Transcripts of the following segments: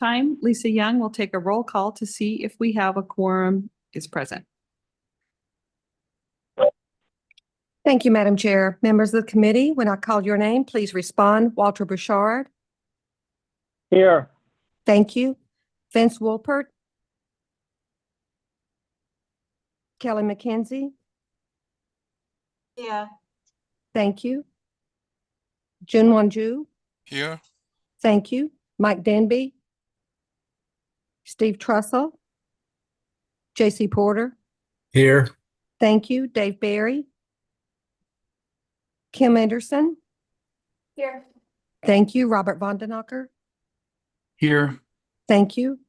time, Lisa Young will take a roll call to see if we have a quorum is present. Thank you, Madam Chair. Members of the committee, when I call your name, please respond. Walter Bouchard. Here. Thank you. Vince Wolpert. Kelly McKenzie. Yeah. Thank you. Jun Wanju. Here. Thank you. Mike Denby. Steve Trussell. J.C. Porter. Here. Thank you. Dave Barry. Kim Anderson. Here. Thank you. Robert Vondenacker. Here. Thank you.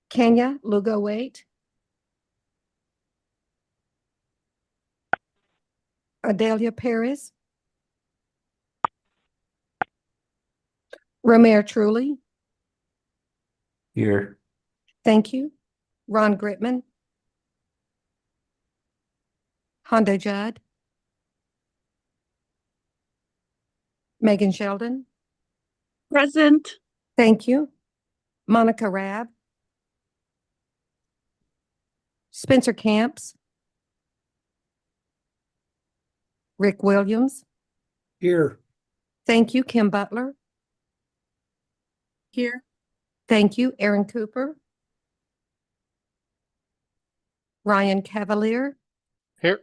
Kenya Lugo Wait. Adelia Perez. Romare Truly. Here. Thank you. Ron Gritman. Hondo Judd. Megan Sheldon. Present. Thank you. Monica Rabb. Spencer Camps. Rick Williams. Here. Thank you. Kim Butler. Here. Thank you. Aaron Cooper. Ryan Cavalier. Here.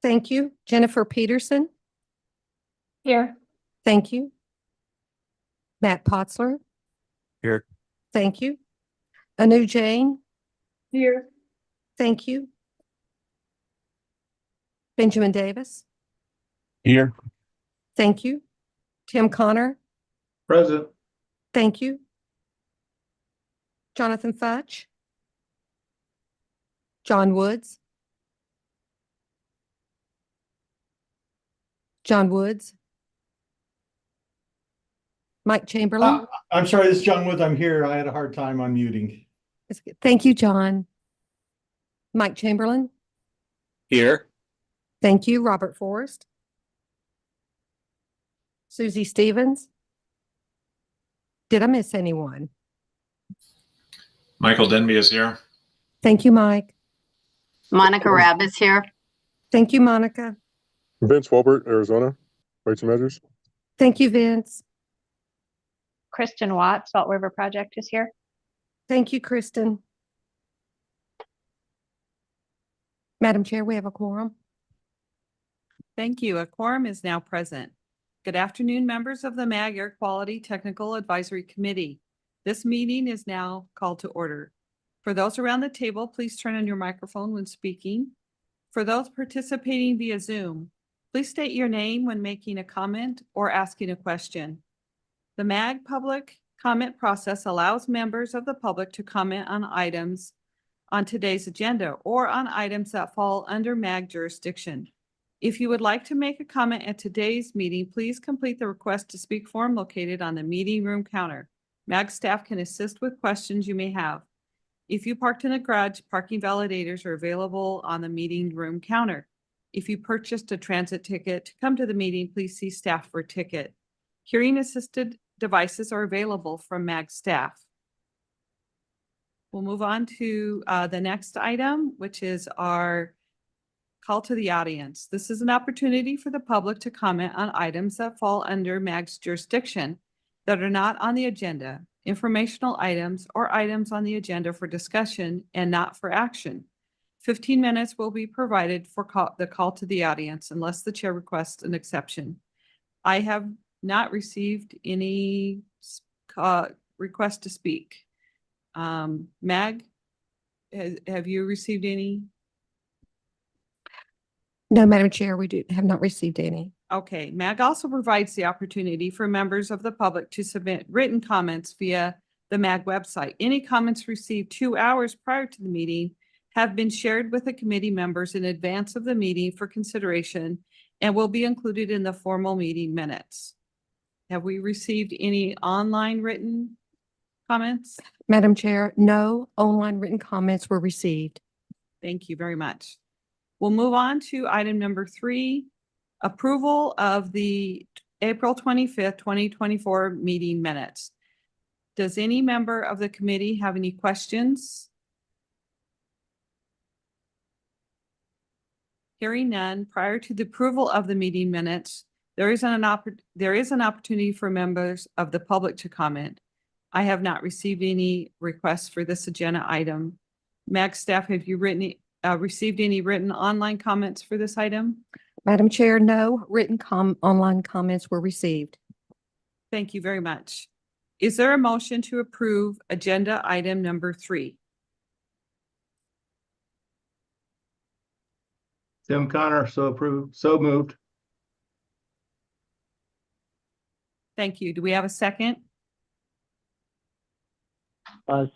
Thank you. Jennifer Peterson. Here. Thank you. Matt Potzler. Here. Thank you. Anu Jane. Here. Thank you. Benjamin Davis. Here. Thank you. Tim Connor. Present. Thank you. Jonathan Futch. John Woods. John Woods. Mike Chamberlain. I'm sorry, this is John Woods. I'm here. I had a hard time unmuting. Thank you, John. Mike Chamberlain. Here. Thank you, Robert Forrest. Susie Stevens. Did I miss anyone? Michael Denby is here. Thank you, Mike. Monica Rabb is here. Thank you, Monica. Vince Wolbert, Arizona, Weights and Measures. Thank you, Vince. Kristen Watt, Salt River Project is here. Thank you, Kristen. Madam Chair, we have a quorum. Thank you. A quorum is now present. Good afternoon, members of the MAG Air Quality Technical Advisory Committee. This meeting is now called to order. For those around the table, please turn on your microphone when speaking. For those participating via Zoom, please state your name when making a comment or asking a question. The MAG public comment process allows members of the public to comment on items on today's agenda or on items that fall under MAG jurisdiction. If you would like to make a comment at today's meeting, please complete the request to speak form located on the meeting room counter. MAG staff can assist with questions you may have. If you parked in a garage, parking validators are available on the meeting room counter. If you purchased a transit ticket to come to the meeting, please see staff for a ticket. Hearing assisted devices are available from MAG staff. We'll move on to the next item, which is our call to the audience. This is an opportunity for the public to comment on items that fall under MAG's jurisdiction that are not on the agenda, informational items, or items on the agenda for discussion and not for action. 15 minutes will be provided for the call to the audience unless the chair requests an exception. I have not received any request to speak. MAG, have you received any? No, Madam Chair, we have not received any. Okay, MAG also provides the opportunity for members of the public to submit written comments via the MAG website. Any comments received 2 hours prior to the meeting have been shared with the committee members in advance of the meeting for consideration and will be included in the formal meeting minutes. Have we received any online written comments? Madam Chair, no online written comments were received. Thank you very much. We'll move on to item number 3, approval of the April 25th, 2024 meeting minutes. Does any member of the committee have any questions? Hearing none, prior to the approval of the meeting minutes, there is an opportunity for members of the public to comment. I have not received any requests for this agenda item. MAG staff, have you received any written online comments for this item? Madam Chair, no written online comments were received. Thank you very much. Is there a motion to approve agenda item number 3? Tim Connor, so approved, so moved. Thank you. Do we have a second?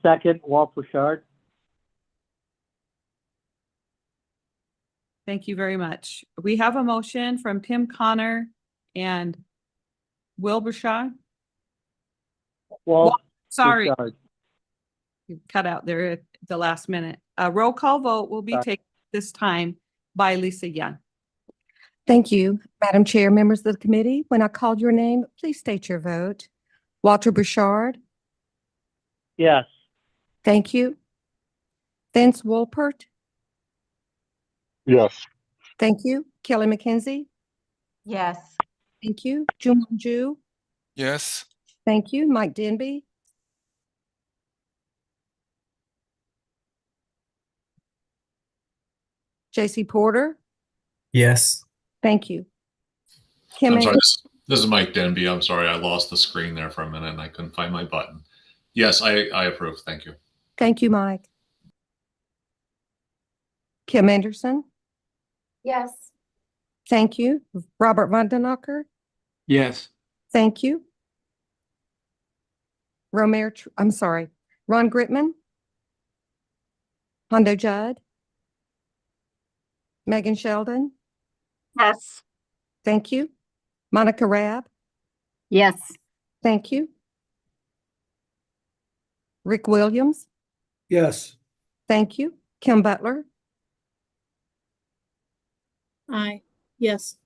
Second, Walt Bouchard. Thank you very much. We have a motion from Tim Connor and Will Bouchard. Walt Sorry, Bouchard. you cut out there at the last minute. A roll call vote will be Sorry. taken this time by Lisa Young. Thank you, Madam Chair, members of the committee. When I called your name, please state your vote. Walter Bouchard, Yes. thank you. Vince Wolpert, Yes. thank you. Kelly McKenzie, Yes. thank you. Juman Ju, Yes. thank you. Mike Denby, J.C. Porter, Yes. thank you. Kim I'm sorry, Anderson, this is Mike Denby. I'm sorry, I lost the screen there for a minute and I couldn't find my button. Yes, I approve. Thank you. thank you, Mike. Kim Anderson, Yes. thank you. Robert Vandenacker, Yes. thank you. Ron Gritman, Hondo Judd, Megan Sheldon, Yes. thank you. Monica Rabb, Yes. thank you. Rick Williams, Yes. thank you. Kim Butler, Aye. Yes.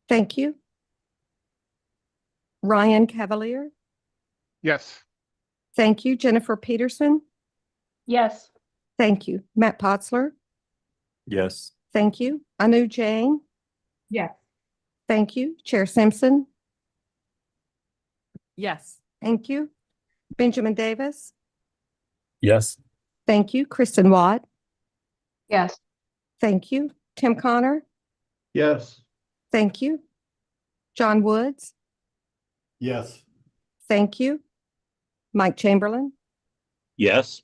thank you. Ryan Cavalier, Yes. thank you. Jennifer Peterson, Yes. thank you. Matt Potzler, Yes. thank you. Anu Jain, Yes. thank you. Chair Simpson, Yes. thank you. Benjamin Davis, Yes. thank you. Kristen Watt, Yes. thank you. Tim Connor, Yes. thank you. John Woods, Yes. thank you. Mike Chamberlain, Yes.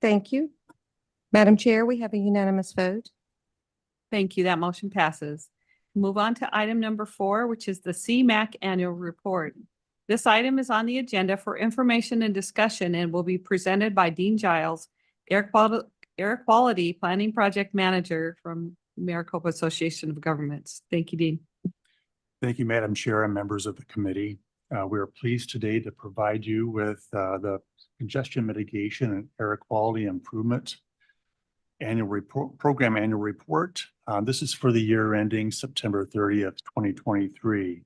thank you. Madam Chair, we have a unanimous vote. Thank you. That motion passes. Move on to item number 4, which is the CMAC Annual Report. This item is on the agenda for information and discussion and will be presented by Dean Giles, Air Quality Planning Project Manager from Maricopa Association of Governments. Thank you, Dean. Thank you, Madam Chair and members of the committee. We are pleased today to provide you with the Congestion Mitigation and Air Quality Improvement Program Annual Report. This is for the year ending September 30th, 2023.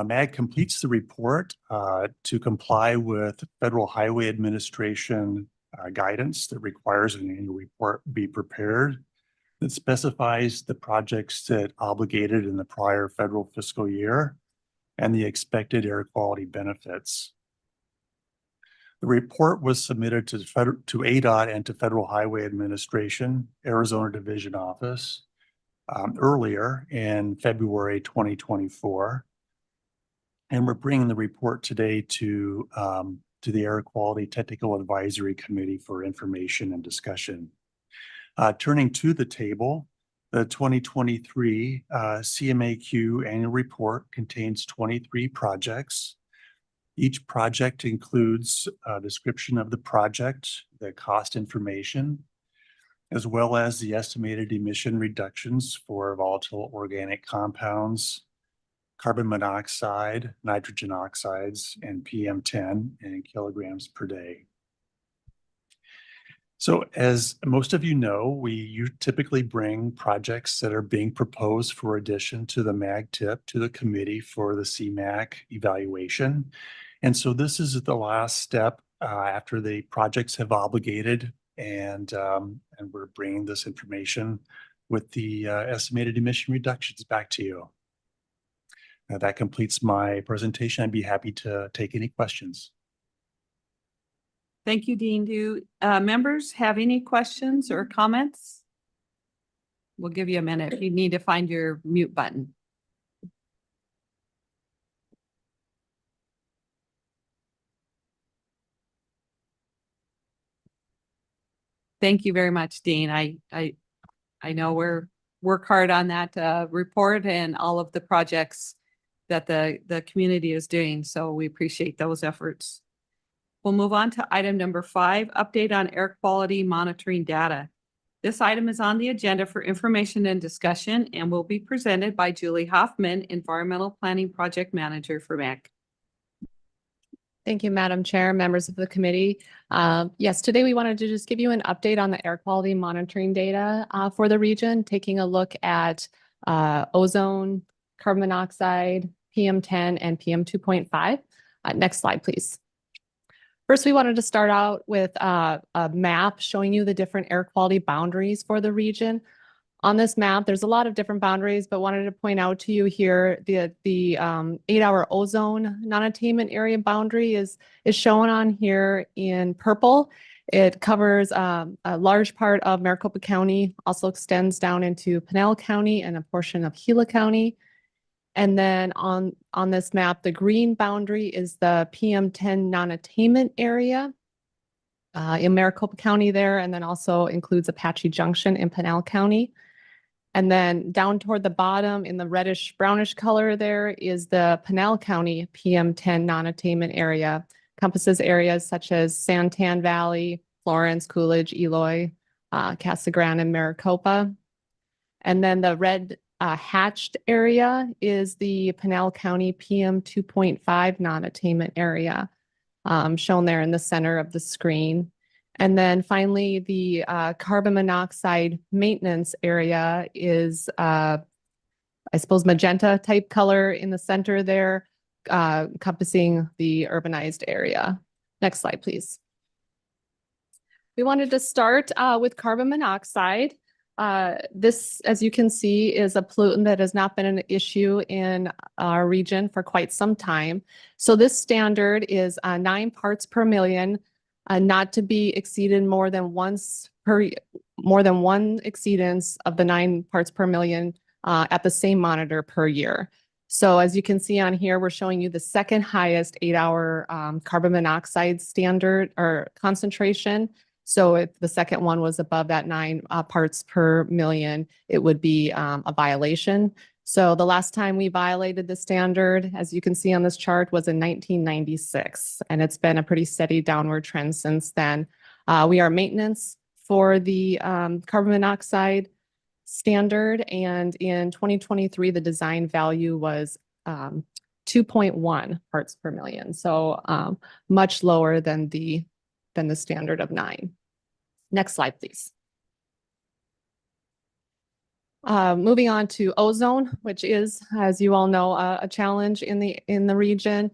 MAG completes the report to comply with Federal Highway Administration guidance that requires an annual report be prepared that specifies the projects that obligated in the prior federal fiscal year and the expected air quality benefits. The report was submitted to ADOT and to Federal Highway Administration, Arizona Division Office, earlier in February 2024. And we're bringing the report today to the Air Quality Technical Advisory Committee for information and discussion. Turning to the table, the 2023 CMAQ annual report contains 23 projects. Each project includes a description of the project, the cost information, as well as the estimated emission reductions for volatile organic compounds, carbon monoxide, nitrogen oxides, and PM10 in kilograms per day. So as most of you know, you typically bring projects that are being proposed for addition to the MAG tip to the committee for the CMAQ evaluation. And so this is the last step after the projects have obligated, and we're bringing this information with the estimated emission reductions back to you. That completes my presentation. I'd be happy to take any questions. Thank you, Dean. Do members have any questions or comments? We'll give you a minute if you need to find your mute button. Thank you very much, Dean. I know work hard on that report and all of the projects that the community is doing. So we appreciate those efforts. We'll move on to item number 5, update on air quality monitoring data. This item is on the agenda for information and discussion and will be presented by Julie Hoffman, Environmental Planning Project Manager for MAC. Thank you, Madam Chair, members of the committee. Yes, today we wanted to just give you an update on the air quality monitoring data for the region, taking a look at ozone, carbon monoxide, PM10, and PM2.5. Next slide, please. First, we wanted to start out with a map showing you the different air quality boundaries for the region. On this map, there's a lot of different boundaries, but wanted to point out to you here the 8-hour ozone non-attainment area boundary is shown on here in purple. It covers a large part of Maricopa County, also extends down into Pinal County and a portion of Gila County. And then on this map, the green boundary is the PM10 non-attainment area in Maricopa County there, and then also includes Apache Junction in Pinal County. And then down toward the bottom in the reddish brownish color there is the Pinal County PM10 non-attainment area. Encompasses areas such as Santan Valley, Florence, Coolidge, Eloy, Casa Grande, and Maricopa. And then the red hatched area is the Pinal County PM2.5 non-attainment area, shown there in the center of the screen. And then finally, the carbon monoxide maintenance area is, I suppose, magenta type color in the center there, encompassing the urbanized area. Next slide, please. We wanted to start with carbon monoxide. This, as you can see, is a pollutant that has not been an issue in our region for quite some time. So this standard is 9 parts per million. Not to be exceeded more than one exceedance of the 9 parts per million at the same monitor per year. So as you can see on here, we're showing you the second highest 8-hour carbon monoxide standard or concentration. So if the second one was above that 9 parts per million, it would be a violation. So the last time we violated the standard, as you can see on this chart, was in 1996, and it's been a pretty steady downward trend since then. We are maintenance for the carbon monoxide standard, and in 2023, the design value was 2.1 parts per million, so much lower than the standard of 9. Next slide, please. Moving on to ozone, which is, as you all know, a challenge in the region.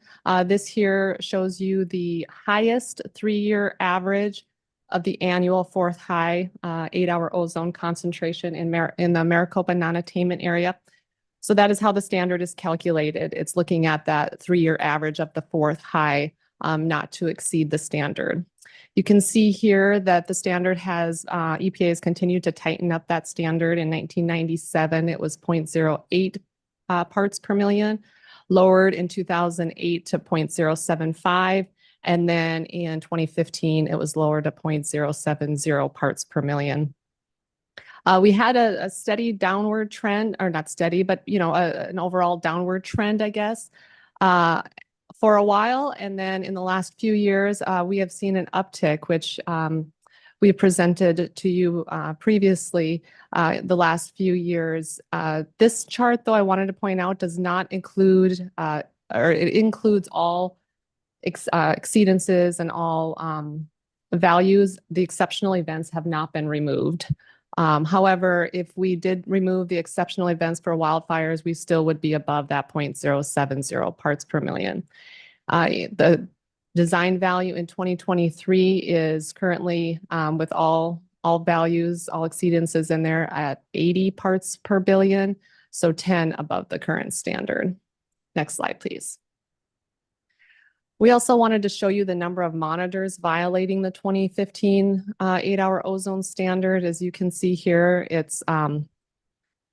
This here shows you the highest 3-year average of the annual 4th high 8-hour ozone concentration in the Maricopa non-attainment area. So that is how the standard is calculated. It's looking at that 3-year average of the 4th high, not to exceed the standard. You can see here that the standard has, EPA has continued to tighten up that standard. In 1997, it was 0.08 parts per million, lowered in 2008 to 0.075. And then in 2015, it was lowered to 0.070 parts per million. We had a steady downward trend, or not steady, but an overall downward trend, I guess, for a while. And then in the last few years, we have seen an uptick, which we presented to you previously the last few years. This chart, though, I wanted to point out, does not include, or it includes all exceedances and all values. The exceptional events have not been removed. However, if we did remove the exceptional events for wildfires, we still would be above that 0.070 parts per million. The design value in 2023 is currently with all values, all exceedances in there at 80 parts per billion, so 10 above the current standard. Next slide, please. We also wanted to show you the number of monitors violating the 2015 8-hour ozone standard. As you can see here, it's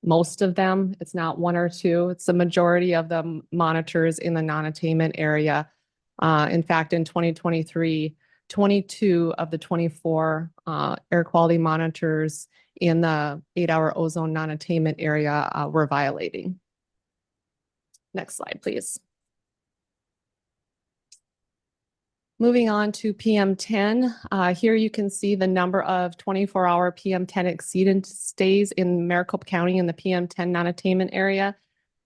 most of them. It's not one or two. It's the majority of the monitors in the non-attainment area. In fact, in 2023, 22 of the 24 air quality monitors in the 8-hour ozone non-attainment area were violating. Next slide, please. Moving on to PM10, here you can see the number of 24-hour PM10 exceedance days in Maricopa County in the PM10 non-attainment area.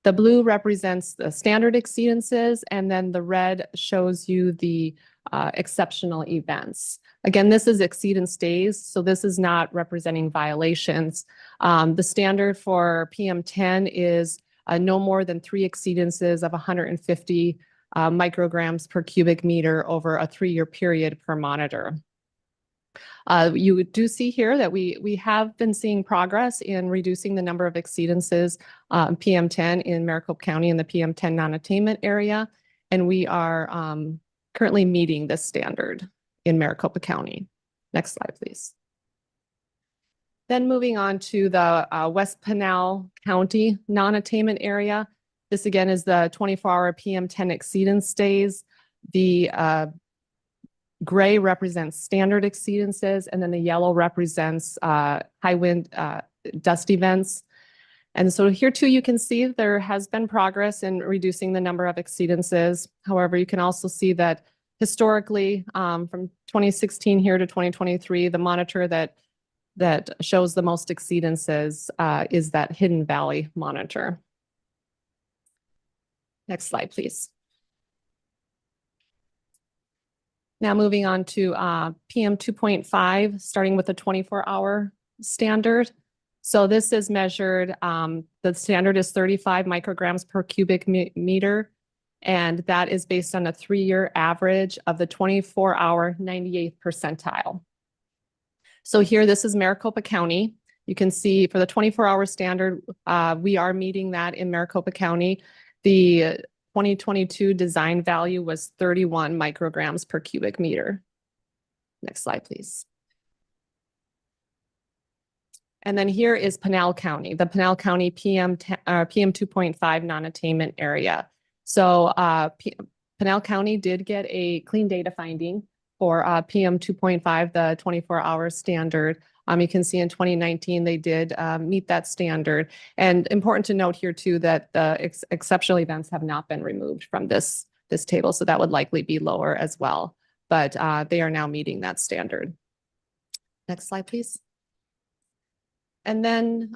The blue represents the standard exceedances, and then the red shows you the exceptional events. Again, this is exceedance days, so this is not representing violations. The standard for PM10 is no more than 3 exceedances of 150 micrograms per cubic meter over a 3-year period per monitor. You do see here that we have been seeing progress in reducing the number of exceedances PM10 in Maricopa County in the PM10 non-attainment area, and we are currently meeting this standard in Maricopa County. Next slide, please. Then moving on to the West Pinal County non-attainment area. This again is the 24-hour PM10 exceedance days. The gray represents standard exceedances, and then the yellow represents high wind dust events. And so here too, you can see there has been progress in reducing the number of exceedances. However, you can also see that historically, from 2016 here to 2023, the monitor that shows the most exceedances is that Hidden Valley monitor. Next slide, please. Now moving on to PM 2.5, starting with the 24-hour standard. So this is measured, the standard is 35 micrograms per cubic meter, and that is based on a 3-year average of the 24-hour 98th percentile. So here, this is Maricopa County. You can see for the 24-hour standard, we are meeting that in Maricopa County. The 2022 design value was 31 micrograms per cubic meter. Next slide, please. And then here is Pinal County, the Pinal County PM 2.5 non-attainment area. So Pinal County did get a clean data finding for PM 2.5, the 24-hour standard. You can see in 2019, they did meet that standard. And important to note here too, that the exceptional events have not been removed from this table. So that would likely be lower as well, but they are now meeting that standard. Next slide, please. And then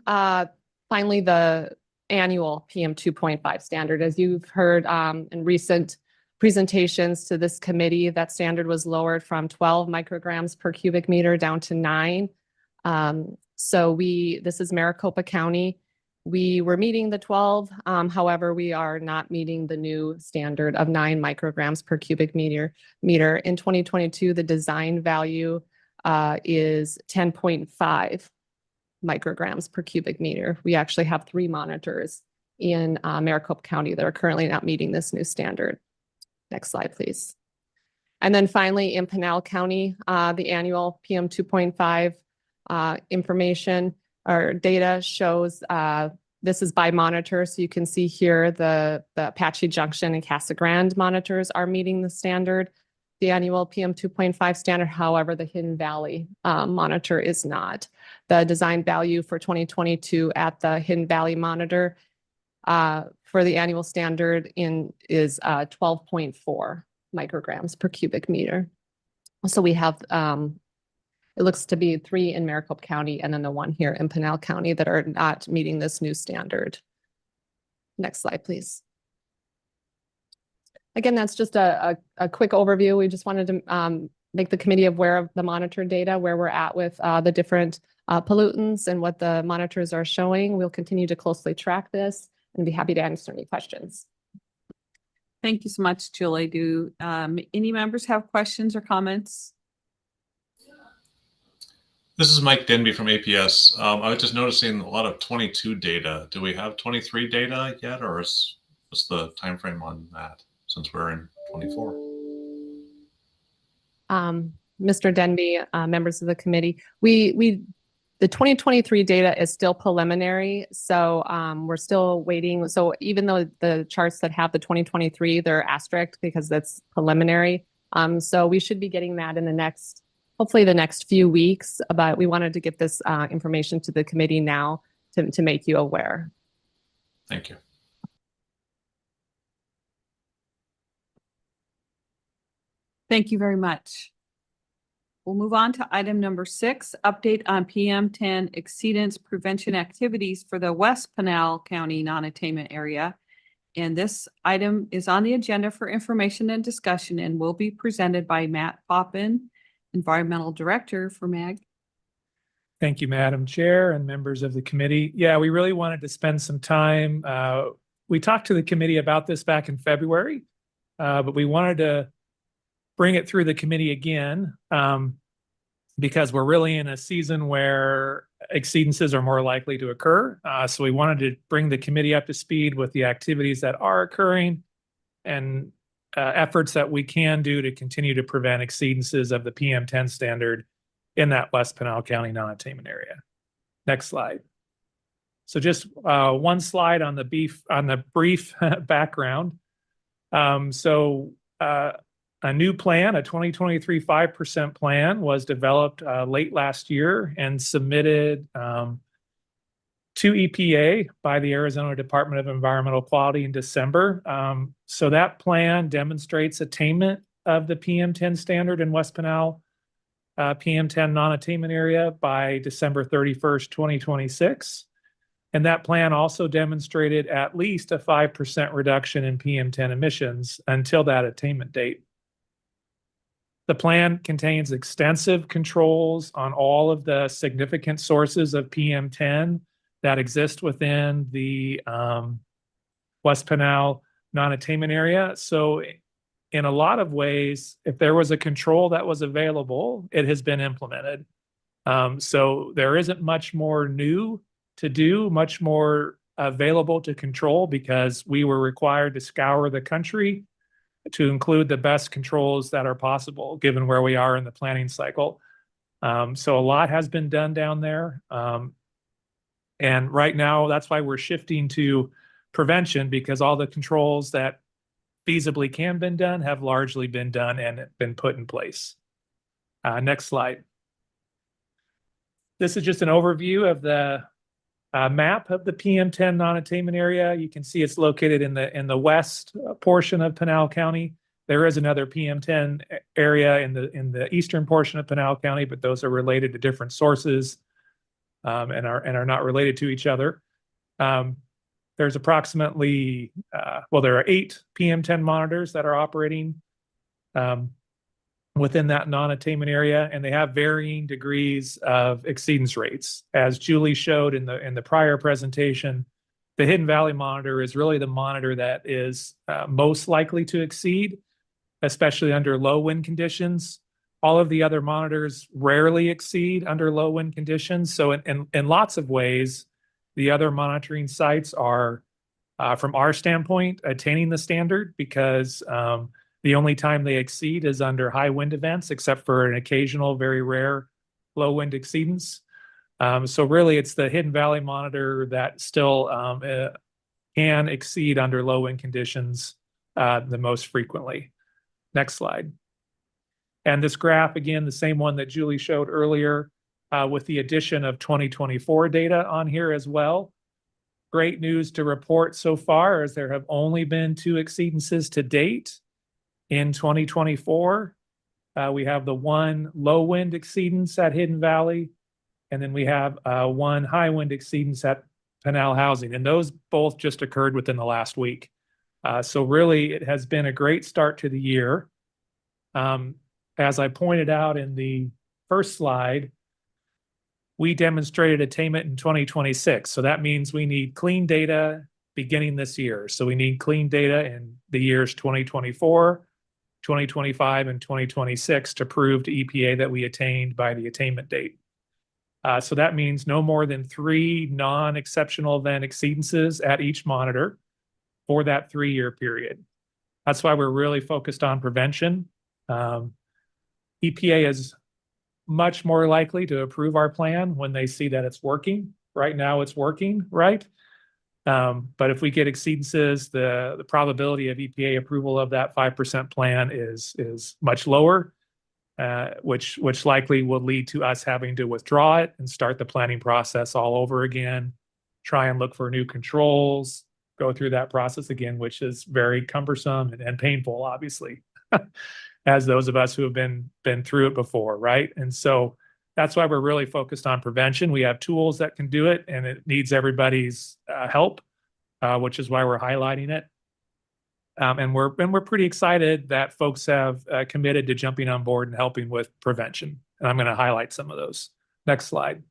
finally, the annual PM 2.5 standard. As you've heard in recent presentations to this committee, that standard was lowered from 12 micrograms per cubic meter down to 9. So this is Maricopa County. We were meeting the 12, however, we are not meeting the new standard of 9 micrograms per cubic meter. In 2022, the design value is 10.5 micrograms per cubic meter. We actually have 3 monitors in Maricopa County that are currently not meeting this new standard. Next slide, please. And then finally, in Pinal County, the annual PM 2.5 information or data shows this is by monitor. So you can see here the Apache Junction and Casa Grande monitors are meeting the standard, the annual PM 2.5 standard. However, the Hidden Valley monitor is not. The design value for 2022 at the Hidden Valley monitor for the annual standard is 12.4 micrograms per cubic meter. So we have it looks to be 3 in Maricopa County and then the 1 here in Pinal County that are not meeting this new standard. Next slide, please. Again, that's just a quick overview. We just wanted to make the committee aware of the monitor data, where we're at with the different pollutants and what the monitors are showing. We'll continue to closely track this and be happy to answer any questions. Thank you so much, Julie. Do any members have questions or comments? This is Mike Denby from APS. I was just noticing a lot of 22 data. Do we have 23 data yet, or what's the time frame on that since we're in 24? Mr. Denby, members of the committee, the 2023 data is still preliminary, so we're still waiting. So even though the charts that have the 2023, they're asterisked because that's preliminary. So we should be getting that in hopefully the next few weeks, but we wanted to get this information to the committee now to make you aware. Thank you. Thank you very much. We'll move on to item number 6, update on PM10 exceedance prevention activities for the West Pinal County non-attainment area. And this item is on the agenda for information and discussion and will be presented by Matt Poppin, Environmental Director for MAG. Thank you, Madam Chair and members of the committee. Yeah, we really wanted to spend some time. We talked to the committee about this back in February, but we wanted to bring it through the committee again because we're really in a season where exceedances are more likely to occur. So we wanted to bring the committee up to speed with the activities that are occurring and efforts that we can do to continue to prevent exceedances of the PM10 standard in that West Pinal County non-attainment area. Next slide. So just one slide on the brief background. A new plan, a 2023 5% plan, was developed late last year and submitted to EPA by the Arizona Department of Environmental Quality in December. So that plan demonstrates attainment of the PM10 standard in West Pinal PM10 non-attainment area by December 31st, 2026. And that plan also demonstrated at least a 5% reduction in PM10 emissions until that attainment date. The plan contains extensive controls on all of the significant sources of PM10 that exist within the West Pinal non-attainment area. So in a lot of ways, if there was a control that was available, it has been implemented. So there isn't much more new to do, much more available to control, because we were required to scour the country to include the best controls that are possible, given where we are in the planning cycle. So a lot has been done down there. And right now, that's why we're shifting to prevention, because all the controls that feasibly can be done have largely been done and been put in place. Next slide. This is just an overview of the map of the PM10 non-attainment area. You can see it's located in the west portion of Pinal County. There is another PM10 area in the eastern portion of Pinal County, but those are related to different sources and are not related to each other. There's approximately, there are 8 PM10 monitors that are operating within that non-attainment area, and they have varying degrees of exceedance rates. As Julie showed in the prior presentation, the Hidden Valley monitor is really the monitor that is most likely to exceed, especially under low wind conditions. All of the other monitors rarely exceed under low wind conditions. So in lots of ways, the other monitoring sites are, from our standpoint, attaining the standard, because the only time they exceed is under high wind events, except for an occasional, very rare low wind exceedance. So really, it's the Hidden Valley monitor that still can exceed under low wind conditions the most frequently. Next slide. And this graph, again, the same one that Julie showed earlier, with the addition of 2024 data on here as well. Great news to report so far, as there have only been 2 exceedances to date. In 2024, we have the 1 low wind exceedance at Hidden Valley, and then we have 1 high wind exceedance at Pinal Housing, and those both just occurred within the last week. So really, it has been a great start to the year. As I pointed out in the first slide, we demonstrated attainment in 2026. So that means we need clean data beginning this year. So we need clean data in the years 2024, 2025, and 2026 to prove to EPA that we attained by the attainment date. So that means no more than 3 non-exceptional event exceedances at each monitor for that 3-year period. That's why we're really focused on prevention. EPA is much more likely to approve our plan when they see that it's working. Right now it's working, right? But if we get exceedances, the probability of EPA approval of that 5% plan is much lower, which likely will lead to us having to withdraw it and start the planning process all over again, try and look for new controls, go through that process again, which is very cumbersome and painful, obviously, as those of us who have been through it before, right? And so that's why we're really focused on prevention. We have tools that can do it, and it needs everybody's help, which is why we're highlighting it. And we're pretty excited that folks have committed to jumping on board and helping with prevention. And I'm going to highlight some of those. Next slide.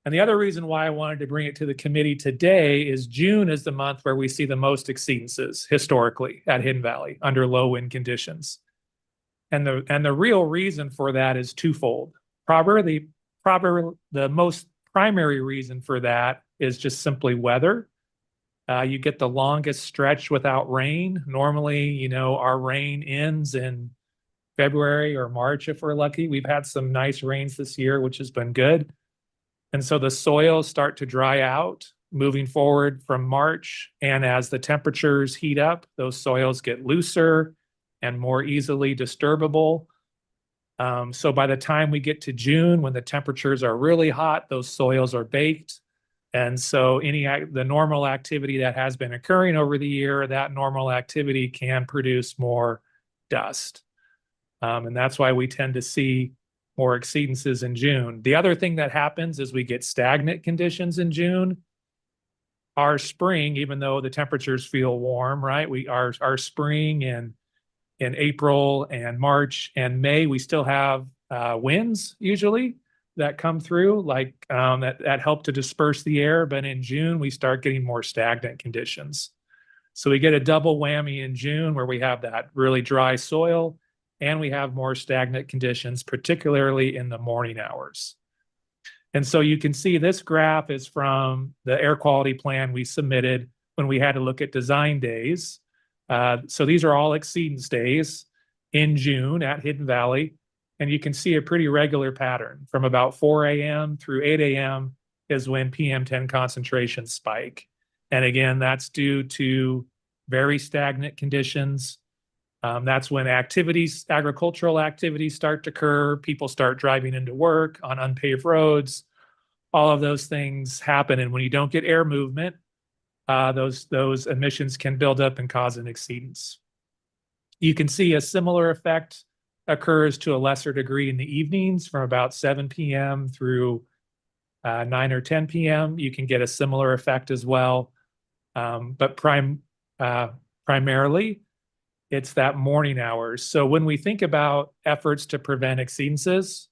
And the other reason why I wanted to bring it to the committee today is June is the month where we see the most exceedances historically at Hidden Valley under low wind conditions. And the real reason for that is twofold. Probably the most primary reason for that is just simply weather. You get the longest stretch without rain. Normally, our rain ends in February or March if we're lucky. We've had some nice rains this year, which has been good. And so the soils start to dry out moving forward from March. And as the temperatures heat up, those soils get looser and more easily disturbable. So by the time we get to June, when the temperatures are really hot, those soils are baked. And so the normal activity that has been occurring over the year, that normal activity can produce more dust. And that's why we tend to see more exceedances in June. The other thing that happens is we get stagnant conditions in June. Our spring, even though the temperatures feel warm, right? Our spring in April and March and May, we still have winds usually that come through, like that help to disperse the air. But in June, we start getting more stagnant conditions. So we get a double whammy in June where we have that really dry soil and we have more stagnant conditions, particularly in the morning hours. And so you can see this graph is from the air quality plan we submitted when we had to look at design days. So these are all exceedance days in June at Hidden Valley. And you can see a pretty regular pattern from about 4 a.m. through 8 a.m. is when PM10 concentrations spike. And again, that's due to very stagnant conditions. That's when agricultural activities start to occur. People start driving into work on unpaved roads. All of those things happen. And when you don't get air movement, those emissions can build up and cause an exceedance. You can see a similar effect occurs to a lesser degree in the evenings from about 7 p.m. through 9 or 10 p.m. You can get a similar effect as well. But primarily, it's that morning hours. So when we think about efforts to prevent exceedances,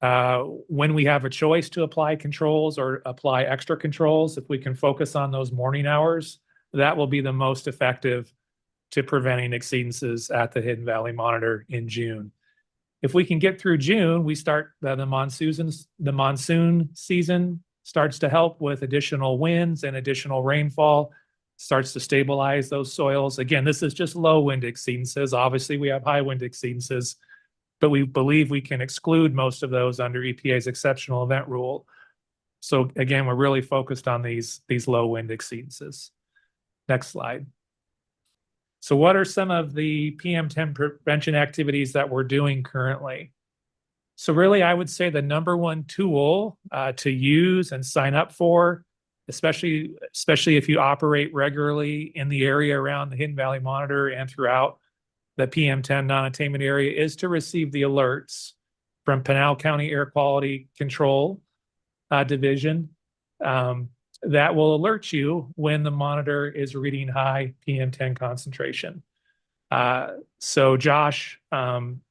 when we have a choice to apply controls or apply extra controls, if we can focus on those morning hours, that will be the most effective to preventing exceedances at the Hidden Valley Monitor in June. If we can get through June, we start the monsoon season starts to help with additional winds and additional rainfall, starts to stabilize those soils. Again, this is just low wind exceedances. Obviously, we have high wind exceedances, but we believe we can exclude most of those under EPA's exceptional event rule. So again, we're really focused on these low wind exceedances. Next slide. So what are some of the PM10 prevention activities that we're doing currently? So really, I would say the number one tool to use and sign up for, especially if you operate regularly in the area around the Hidden Valley Monitor and throughout the PM10 non-attainment area, is to receive the alerts from Pinal County Air Quality Control Division. That will alert you when the monitor is reading high PM10 concentration. So Josh from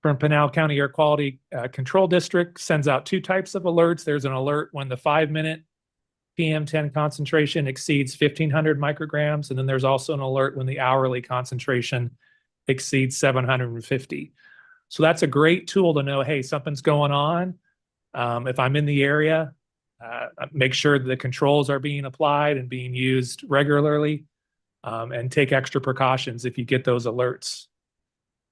Pinal County Air Quality Control District sends out 2 types of alerts. There's an alert when the 5-minute PM10 concentration exceeds 1,500 micrograms. And then there's also an alert when the hourly concentration exceeds 750. So that's a great tool to know, hey, something's going on. If I'm in the area, make sure that the controls are being applied and being used regularly, and take extra precautions if you get those alerts.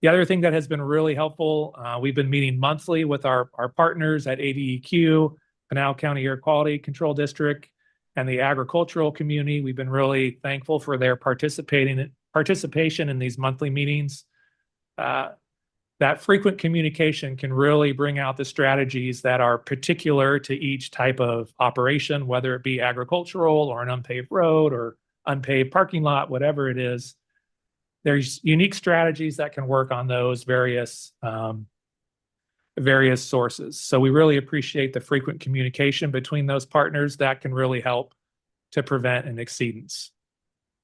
The other thing that has been really helpful, we've been meeting monthly with our partners at ADEQ, Pinal County Air Quality Control District, and the agricultural community. We've been really thankful for their participation in these monthly meetings. That frequent communication can really bring out the strategies that are particular to each type of operation, whether it be agricultural or an unpaved road or unpaved parking lot, whatever it is. There's unique strategies that can work on those various sources. So we really appreciate the frequent communication between those partners that can really help to prevent an exceedance.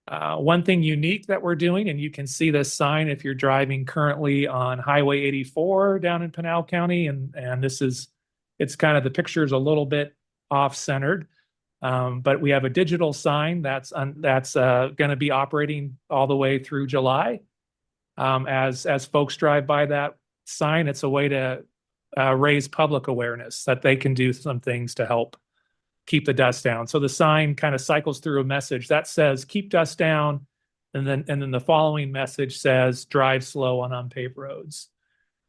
One thing unique that we're doing, and you can see this sign if you're driving currently on Highway 84 down in Pinal County, and it's kind of, the picture is a little bit off-centered, but we have a digital sign that's going to be operating all the way through July. As folks drive by that sign, it's a way to raise public awareness that they can do some things to help keep the dust down. So the sign kind of cycles through a message that says, keep dust down. And then the following message says, drive slow on unpaved roads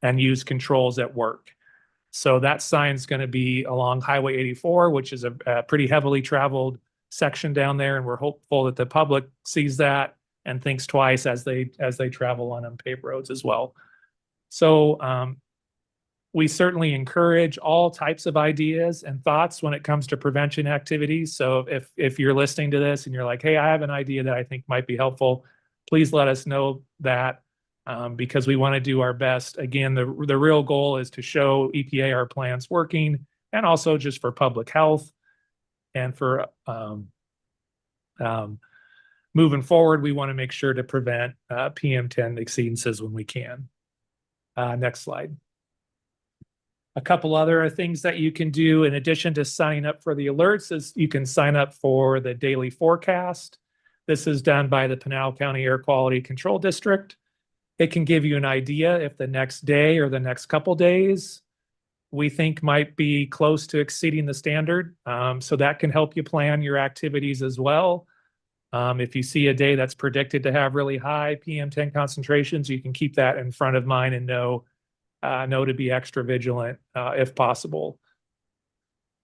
and use controls at work. So that sign's going to be along Highway 84, which is a pretty heavily traveled section down there. And we're hopeful that the public sees that and thinks twice as they travel on unpaved roads as well. So we certainly encourage all types of ideas and thoughts when it comes to prevention activities. So if you're listening to this and you're like, hey, I have an idea that I think might be helpful, please let us know that, because we want to do our best. Again, the real goal is to show EPA our plan's working, and also just for public health and for moving forward, we want to make sure to prevent PM10 exceedances when we can. Next slide. A couple other things that you can do in addition to signing up for the alerts is you can sign up for the daily forecast. This is done by the Pinal County Air Quality Control District. It can give you an idea if the next day or the next couple days we think might be close to exceeding the standard. So that can help you plan your activities as well. If you see a day that's predicted to have really high PM10 concentrations, you can keep that in front of mind and know to be extra vigilant if possible.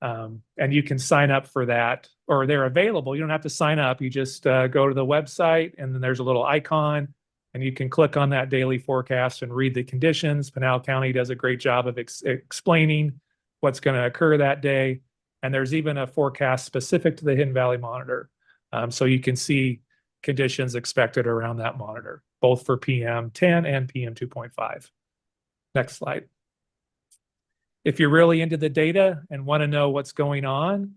And you can sign up for that, or they're available. You don't have to sign up. You just go to the website, and then there's a little icon, and you can click on that daily forecast and read the conditions. Pinal County does a great job of explaining what's going to occur that day. And there's even a forecast specific to the Hidden Valley Monitor. So you can see conditions expected around that monitor, both for PM10 and PM2.5. Next slide. If you're really into the data and want to know what's going on,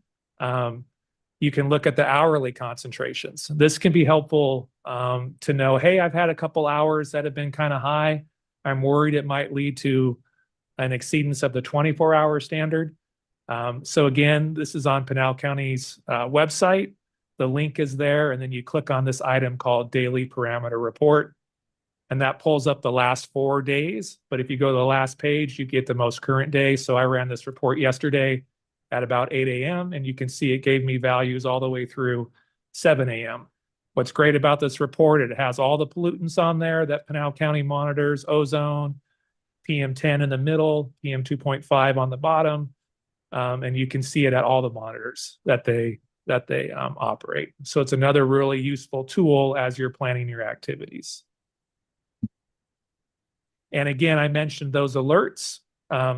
you can look at the hourly concentrations. This can be helpful to know, hey, I've had a couple hours that have been kind of high. I'm worried it might lead to an exceedance of the 24-hour standard. So again, this is on Pinal County's website. The link is there, and then you click on this item called Daily Parameter Report. And that pulls up the last 4 days. But if you go to the last page, you get the most current day. So I ran this report yesterday at about 8 a.m. and you can see it gave me values all the way through 7 a.m. What's great about this report, it has all the pollutants on there that Pinal County monitors: ozone, PM10 in the middle, PM2.5 on the bottom. And you can see it at all the monitors that they operate. So it's another really useful tool as you're planning your activities. And again, I mentioned those alerts.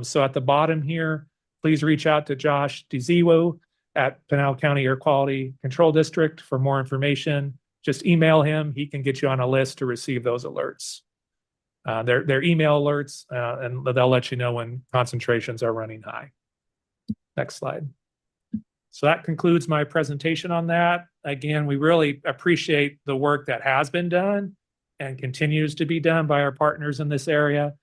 So at the bottom here, please reach out to Josh DeZiwo at Pinal County Air Quality Control District for more information. Just email him. He can get you on a list to receive those alerts. They're email alerts, and they'll let you know when concentrations are running high. Next slide. So that concludes my presentation on that. Again, we really appreciate the work that has been done and continues to be done by our partners in this area.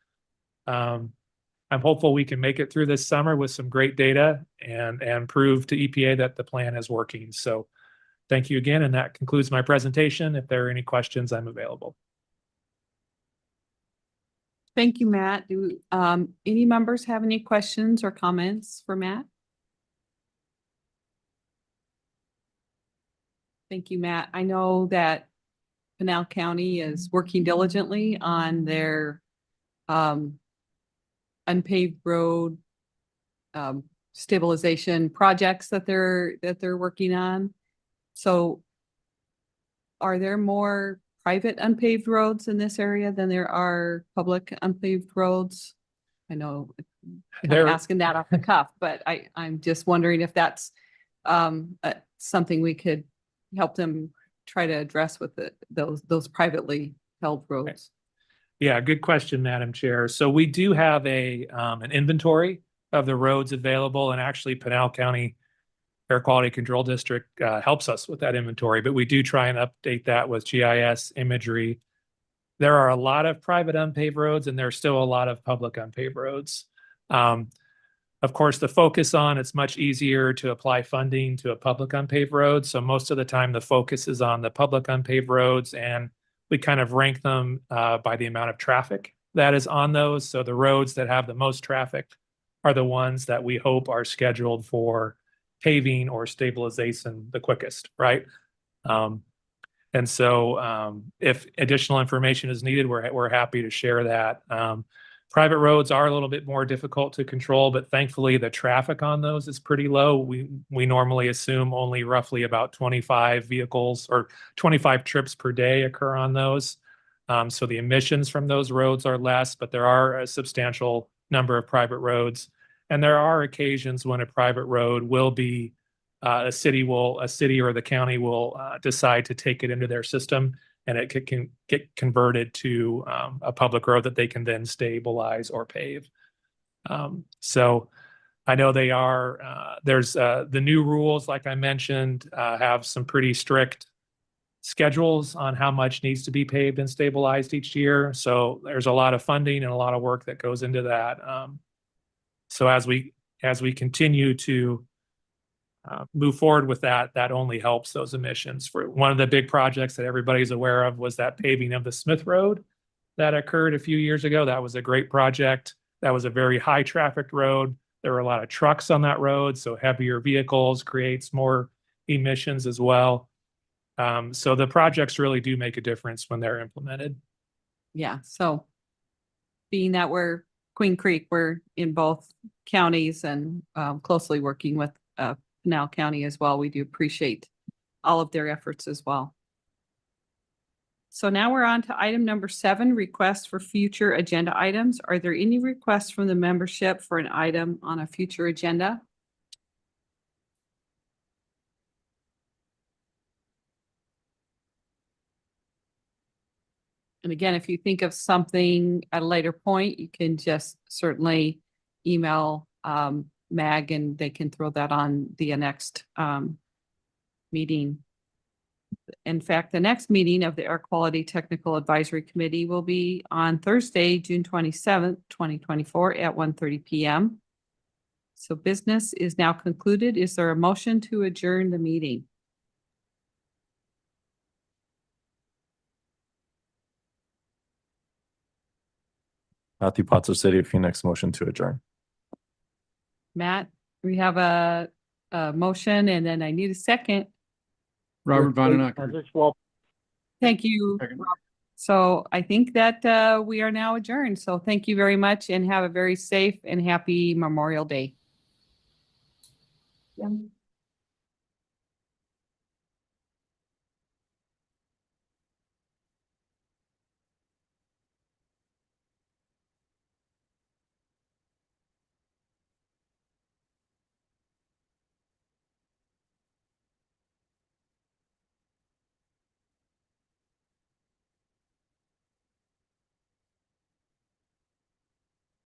I'm I'm hopeful we can make it through this summer with some great data and prove to EPA that the plan is working. So thank you again, and that concludes my presentation. If there are any questions, I'm available. Thank you, Matt. Do any members have any questions or comments for Matt? Thank you, Matt. I know that Pinal County is working diligently on their unpaved road stabilization projects that they're working on. So are there more private unpaved roads in this area than there are public unpaved roads? I know I'm asking that off the cuff, but I'm just wondering if that's something we could help them try to address with those privately held roads. Yeah, good question, Madam Chair. So we do have an inventory of the roads available, and actually Pinal County Air Quality Control District helps us with that inventory, but we do try and update that with GIS imagery. There are a lot of private unpaved roads, and there's still a lot of public unpaved roads. Of course, the focus on it's much easier to apply funding to a public unpaved road. So most of the time, the focus is on the public unpaved roads, and we kind of rank them by the amount of traffic that is on those. So the roads that have the most traffic are the ones that we hope are scheduled for paving or stabilization the quickest, right? And so if additional information is needed, we're happy to share that. Private roads are a little bit more difficult to control, but thankfully the traffic on those is pretty low. We normally assume only roughly about 25 vehicles or 25 trips per day occur on those. So the emissions from those roads are less, but there are a substantial number of private roads. And there are occasions when a private road will be, a city or the county will decide to take it into their system, and it can get converted to a public road that they can then stabilize or pave. So I know they are, there's the new rules, like I mentioned, have some pretty strict schedules on how much needs to be paved and stabilized each year. So there's a lot of funding and a lot of work that goes into that. So as we continue to move forward with that, that only helps those emissions. For one of the big projects that everybody's aware of was that paving of the Smith Road that occurred a few years ago. That was a great project. That was a very high traffic road. There were a lot of trucks on that road, so heavier vehicles creates more emissions as well. So the projects really do make a difference when they're implemented. Yeah, so being that we're Queen Creek, we're in both counties and closely working with Pinal County as well. We do appreciate all of their efforts as well. So now we're on to item number 7, requests for future agenda items. Are there any requests from the membership for an item on a future agenda? And again, if you think of something at a later point, you can just certainly email Mag and they can throw that on the next meeting. In fact, the next meeting of the Air Quality Technical Advisory Committee will be on Thursday, June 27th, 2024 at 1:30 p.m. So business is now concluded. Is there a motion to adjourn the meeting? Matthew Potts of City of Phoenix, motion to adjourn. Matt, we have a motion and then I need a second. Robert Vonnenacker. Thank you. Second. Rob. So I think that we are now adjourned. So thank you very much and have a very safe and happy Memorial Day.